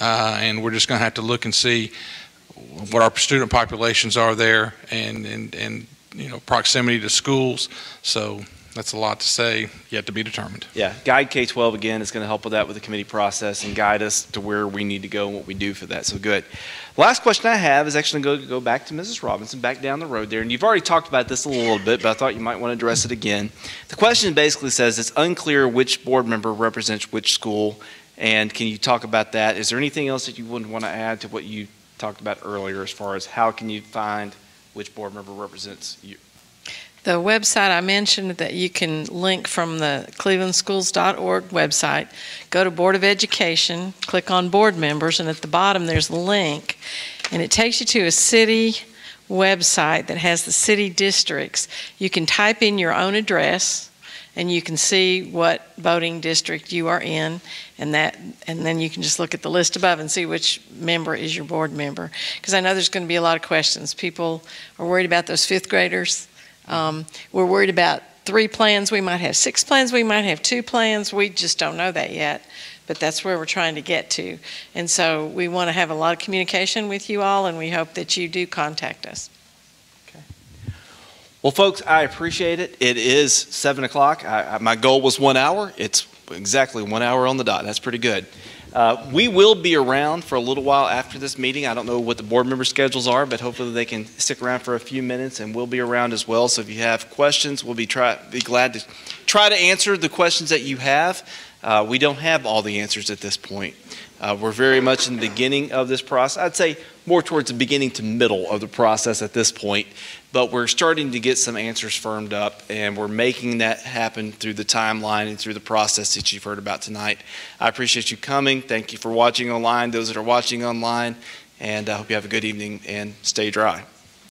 and we're just going to have to look and see what our student populations are there, and proximity to schools. So that's a lot to say, yet to be determined. Yeah, Guide K-12 again is going to help with that with the committee process and guide us to where we need to go and what we do for that. So good. Last question I have is actually going to go back to Mrs. Robinson, back down the road there. And you've already talked about this a little bit, but I thought you might want to address it again. The question basically says it's unclear which board member represents which school. And can you talk about that? Is there anything else that you would want to add to what you talked about earlier as far as how can you find which board member represents you? The website I mentioned that you can link from the clevelandschools.org website, go to Board of Education, click on board members, and at the bottom there's a link, and it takes you to a city website that has the city districts. You can type in your own address, and you can see what voting district you are in, and then you can just look at the list above and see which member is your board member. Because I know there's going to be a lot of questions. People are worried about those fifth graders. We're worried about 3 plans. We might have 6 plans. We might have 2 plans. We just don't know that yet, but that's where we're trying to get to. And so we want to have a lot of communication with you all, and we hope that you do contact us. Okay. Well, folks, I appreciate it. It is 7 o'clock. My goal was 1 hour. It's exactly 1 hour on the dot. That's pretty good. We will be around for a little while after this meeting. I don't know what the board member schedules are, but hopefully they can stick around for a few minutes, and we'll be around as well. So if you have questions, we'll be glad to try to answer the questions that you have. We don't have all the answers at this point. We're very much in the beginning of this process. I'd say more towards the beginning to middle of the process at this point, but we're starting to get some answers firmed up, and we're making that happen through the timeline and through the process that you've heard about tonight. I appreciate you coming. Thank you for watching online, those that are watching online, and I hope you have a good evening and stay dry.